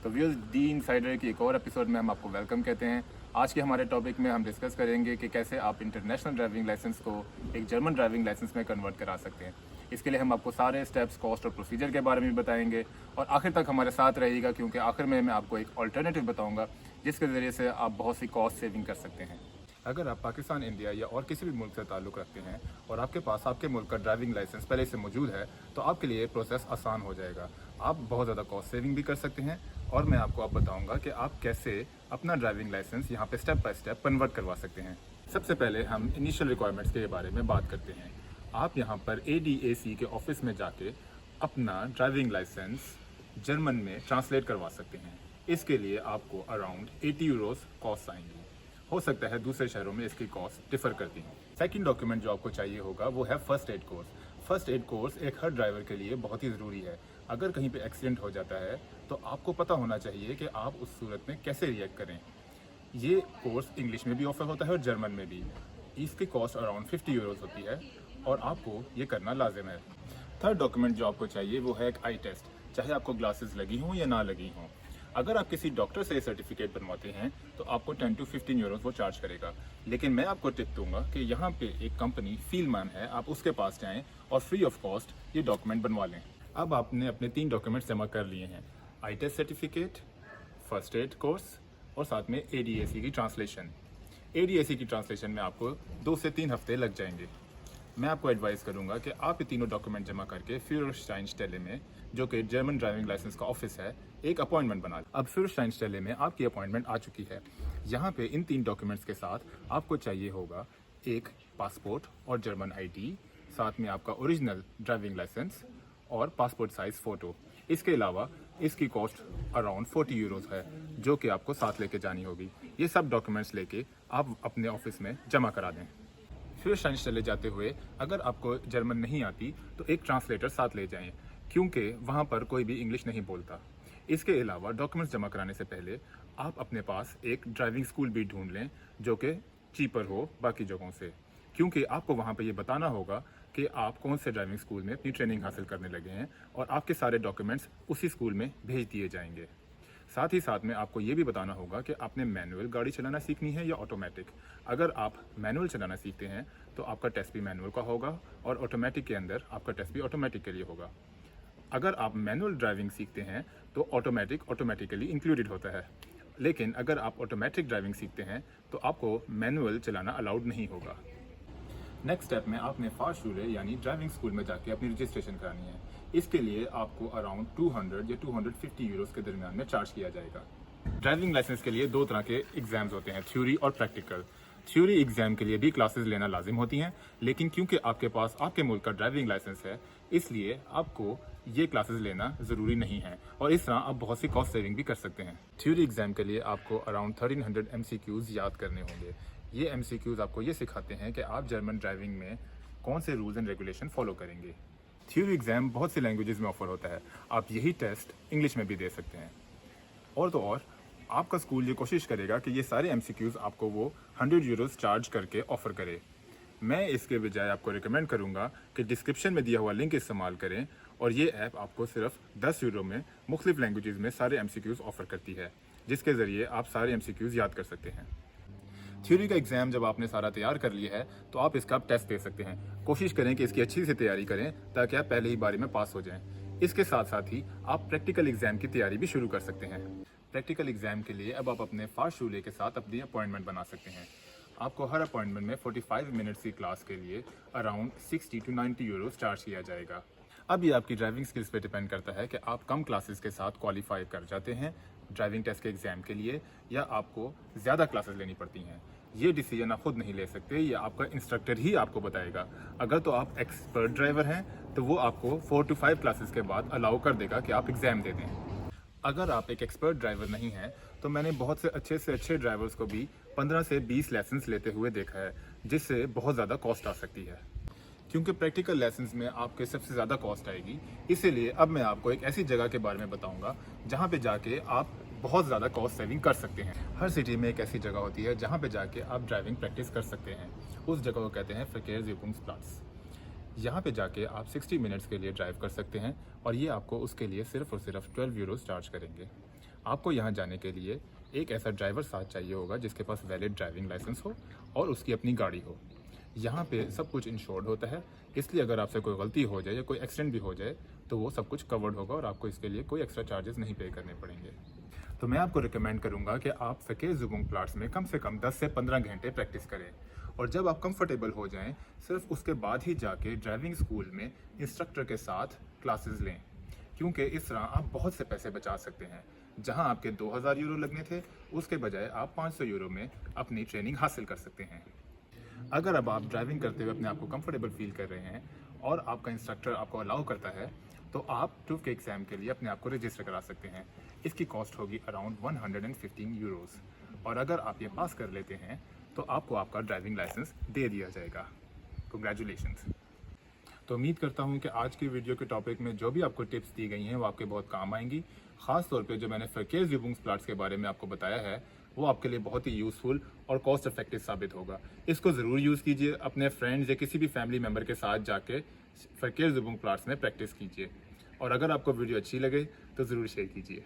तो viewers, D insider की एक और एपिसोड में हम आपको वेलकम कहते हैं। आज के हमारे टॉपिक में हम डिस्कस करेंगे कि कैसे आप इंटरनेशनल ड्राइविंग लाइसेंस को एक जर्मन ड्राइविंग लाइसेंस में कन्वर्ट करा सकते हैं। इसके लिए हम आपको सारे स्टेप्स, कॉस्ट और प्रोसीजर के बारे में बताएंगे और आखिर तक हमारे साथ रहेगा, क्योंकि आखिर में मैं आपको एक ऑल्टरनेटिव बताऊंगा जिसके ज़रिए से आप बहुत सी कॉस्ट सेविंग कर सकते हैं। अगर आप पाकिस्तान, इंडिया या और किसी भी मुल्क से ताल्लुक़ रखते हैं और आपके पास आपके मुल्क का ड्राइविंग लाइसेंस पहले से मौजूद है, तो आपके लिए प्रोसेस आसान हो जाएगा। आप बहुत ज़्यादा कॉस्ट सेविंग भी कर सकते हैं और मैं आपको अब बताऊंगा कि आप कैसे अपना ड्राइविंग लाइसेंस यहाँ पे स्टेप बाय स्टेप कन्वर्ट करवा सकते हैं। सबसे पहले हम इनिशियल रिक्वायरमेंट्स के बारे में बात करते हैं। आप यहाँ पर ADAC के ऑफिस में जाके अपना ड्राइविंग लाइसेंस जर्मन में ट्रांसलेट करवा सकते हैं। इसके लिए आपको अराउंड 80 यूरोस कॉस्ट आएंगी। हो सकता है दूसरे शहरों में इसकी कॉस्ट डिफर करती है। सेकंड डॉक्यूमेंट जो आपको चाहिए होगा वो है first aid course. First aid course एक हर ड्राइवर के लिए बहुत ही ज़रूरी है। अगर कहीं पे एक्सीडेंट हो जाता है तो आपको पता होना चाहिए कि आप उस सूरत में कैसे रिएक्ट करें। ये कोर्स इंग्लिश में भी ऑफर होता है और जर्मन में भी। इसकी कॉस्ट अराउंड 50 यूरोस होती है और आपको ये करना लाजिम है। थर्ड डॉक्यूमेंट जो आपको चाहिए वो है एक आई टेस्ट, चाहे आपको ग्लासेस लगी हों या ना लगी हों। अगर आप किसी डॉक्टर से सर्टिफिकेट बनवाते हैं तो आपको 10 to 15 यूरोस वो चार्ज करेगा, लेकिन मैं आपको टिप दूंगा कि यहाँ पे एक कंपनी फील्डमैन है, आप उसके पास जाएं और फ्री ऑफ कॉस्ट ये डॉक्यूमेंट बनवा लें। अब आपने अपने 3 डॉक्यूमेंट्स जमा कर लिए हैं, eye test certificate, first aid course और साथ में ADAC की ट्रांसलेशन। ADAC की ट्रांसलेशन में आपको 2 से 3 हफ्ते लग जाएंगे। मैं आपको एडवाइस करूंगा कि आप ये तीनों डॉक्यूमेंट जमा करके फ्यूररस्टाइनस्टेले में, जो कि जर्मन ड्राइविंग लाइसेंस का ऑफिस है, एक अपॉइंटमेंट बना लें। अब फ्यूररस्टाइनस्टेले में आपकी अपॉइंटमेंट आ चुकी है। यहाँ पे इन 3 डॉक्यूमेंट्स के साथ आपको चाहिए होगा एक पासपोर्ट और जर्मन ID, साथ में आपका ओरिजिनल ड्राइविंग लाइसेंस और पासपोर्ट साइज फ़ोटो। इसके अलावा इसकी कॉस्ट अराउंड 40 यूरोस है, जो कि आपको साथ लेके जानी होगी। ये सब डॉक्यूमेंट्स लेके आप अपने ऑफिस में जमा करा दें। फिर साइंस चले जाते हुए अगर आपको जर्मन नहीं आती तो एक ट्रांसलेटर साथ ले जाएं, क्योंकि वहाँ पर कोई भी इंग्लिश नहीं बोलता। इसके अलावा डॉक्यूमेंट्स जमा कराने से पहले आप अपने पास एक ड्राइविंग स्कूल भी ढूंढ लें जो कि चीपर हो बाकी जगहों से, क्योंकि आपको वहाँ पर ये बताना होगा कि आप कौन से ड्राइविंग स्कूल में अपनी ट्रेनिंग हासिल करने लगे हैं और आपके सारे डॉक्यूमेंट्स उसी स्कूल में भेज दिए जाएंगे। साथ ही साथ में आपको ये भी बताना होगा कि आपने मैनुअल गाड़ी चलाना सीखनी है या ऑटोमेटिक। अगर आप मैनुअल चलाना सीखते हैं तो आपका टेस्ट भी मैनुअल का होगा और ऑटोमेटिक के अंदर आपका टेस्ट भी ऑटोमेटिक के लिए होगा। अगर आप मैनुअल ड्राइविंग सीखते हैं तो ऑटोमेटिक ऑटोमेटिकली इंक्लूडेड होता है, लेकिन अगर आप ऑटोमेटिक ड्राइविंग सीखते हैं तो आपको मैनुअल चलाना अलाउड नहीं होगा। नेक्स्ट स्टेप में आपने फारशूले यानी ड्राइविंग स्कूल में जाके अपनी रजिस्ट्रेशन करानी है। इसके लिए आपको अराउंड 200 या 250 यूरोस के दरमियान में चार्ज किया जाएगा। ड्राइविंग लाइसेंस के लिए 2 तरह के एग्जाम्स होते हैं, थ्योरी और प्रैक्टिकल। थ्योरी एग्जाम के लिए भी क्लासेस लेना लाजिम होती हैं, लेकिन क्योंकि आपके पास आपके मुल्क का ड्राइविंग लाइसेंस है, इसलिए आपको ये क्लासेस लेना ज़रूरी नहीं है और इस तरह आप बहुत सी कॉस्ट सेविंग भी कर सकते हैं। थ्योरी एग्जाम के लिए आपको अराउंड 1300 MCQs याद करने होंगे। ये MCQs आपको ये सिखाते हैं कि आप जर्मन ड्राइविंग में कौन से रूल्स एंड रेगुलेशन फॉलो करेंगे। थ्योरी एग्जाम बहुत सी लैंग्वेजेस में ऑफर होता है, आप यही टेस्ट इंग्लिश में भी दे सकते हैं। और तो और आपका स्कूल ये कोशिश करेगा कि ये सारे MCQs आपको वो 100 यूरोस चार्ज करके ऑफर करे। मैं इसके बजाय आपको रिकमेंड करूँगा कि डिस्क्रिप्शन में दिया हुआ लिंक इस्तेमाल करें और ये ऐप आपको सिर्फ 10 यूरो में मुख्तलिफ लैंग्वेजेस में सारे MCQs ऑफर करती है, जिसके ज़रिए आप सारे MCQs याद कर सकते हैं। थ्योरी का एग्जाम जब आपने सारा तैयार कर लिया है तो आप इसका टेस्ट दे सकते हैं। कोशिश करें कि इसकी अच्छी से तैयारी करें ताकि आप पहले ही बारी में पास हो जाएं। इसके साथ साथ ही आप प्रैक्टिकल एग्जाम की तैयारी भी शुरू कर सकते हैं। प्रैक्टिकल एग्जाम के लिए अब आप अपने फारशूले के साथ अपनी अपॉइंटमेंट बना सकते हैं। आपको हर अपॉइंटमेंट में 45 मिनट्स की क्लास के लिए अराउंड 60 to 90 यूरोस चार्ज किया जाएगा। अब ये आपकी ड्राइविंग स्किल्स पे डिपेंड करता है कि आप कम क्लासेस के साथ क्वालिफाई कर जाते हैं ड्राइविंग टेस्ट के एग्जाम के लिए या आपको ज़्यादा क्लासेस लेनी पड़ती हैं। ये डिसीजन आप खुद नहीं ले सकते, ये आपका इंस्ट्रक्टर ही आपको बताएगा। अगर तो आप एक्सपर्ट ड्राइवर हैं तो वो आपको 4 to 5 क्लासेस के बाद अलाउ कर देगा कि आप एग्ज़ाम दे दें। अगर आप एक एक्सपर्ट ड्राइवर नहीं हैं तो मैंने बहुत से अच्छे ड्राइवर्स को भी 15 से 20 लेसन्स लेते हुए देखा है, जिससे बहुत ज़्यादा कॉस्ट आ सकती है। क्योंकि प्रैक्टिकल लेसन्स में आपके सबसे ज़्यादा कॉस्ट आएगी, इसीलिए अब मैं आपको एक ऐसी जगह के बारे में बताऊंगा जहां पे जाके आप बहुत ज़्यादा कॉस्ट सेविंग कर सकते हैं। हर सिटी में एक ऐसी जगह होती है जहां पे जाके आप ड्राइविंग प्रैक्टिस कर सकते हैं। उस जगह को कहते हैं Verkehrsübungsplatz। यहाँ पे जाके आप 60 मिनट्स के लिए ड्राइव कर सकते हैं और ये आपको उसके लिए सिर्फ और सिर्फ 12 यूरोस चार्ज करेंगे। आपको यहाँ जाने के लिए एक ऐसा ड्राइवर साथ चाहिए होगा जिसके पास वैलिड ड्राइविंग लाइसेंस हो और उसकी अपनी गाड़ी हो। यहाँ पे सब कुछ इंश्योर्ड होता है, इसलिए अगर आपसे कोई गलती हो जाए या कोई एक्सीडेंट भी हो जाए तो वो सब कुछ कवर्ड होगा और आपको इसके लिए कोई एक्स्ट्रा चार्जेस नहीं पे करने पड़ेंगे। तो मैं आपको रिकमेंड करूँगा कि आप वर्केज़ुबुंग-प्लाट्स में कम से कम 10 से 15 घंटे प्रैक्टिस करें और जब आप कंफर्टेबल हो जाएं, सिर्फ उसके बाद ही जाके ड्राइविंग स्कूल में इंस्ट्रक्टर के साथ क्लासेस लें, क्योंकि इस तरह आप बहुत से पैसे बचा सकते हैं। जहां आपके 2000 यूरो लगने थे, उसके बजाय आप 500 यूरो में अपनी ट्रेनिंग हासिल कर सकते हैं। अगर अब आप ड्राइविंग करते हुए अपने आप को कंफर्टेबल फील कर रहे हैं और आपका इंस्ट्रक्टर आपको अलाउ करता है, तो आप ट्रूफ के एग्ज़ाम के लिए अपने आप को रजिस्टर करा सकते हैं। इसकी कॉस्ट होगी अराउंड 115 यूरोज़ और अगर आप ये पास कर लेते हैं तो आपको आपका ड्राइविंग लाइसेंस दे दिया जाएगा। कंग्रेचुलेशंस। तो उम्मीद करता हूँ कि आज की वीडियो के टॉपिक में जो भी आपको टिप्स दी गई हैं वो आपके बहुत काम आएंगी। ख़ास तौर पे जो मैंने वर्केज़ुबुंग-प्लाट्स के बारे में आपको बताया है वो आपके लिए बहुत ही यूज़फुल और कॉस्ट इफेक्टिव साबित होगा। इसको ज़रूर यूज़ कीजिए, अपने फ्रेंड्स या किसी भी फैमिली मेम्बर के साथ जाके वर्केज़ुबुंग-प्लाट्स में प्रैक्टिस कीजिए और अगर आपको वीडियो अच्छी लगे तो ज़रूर शेयर कीजिए।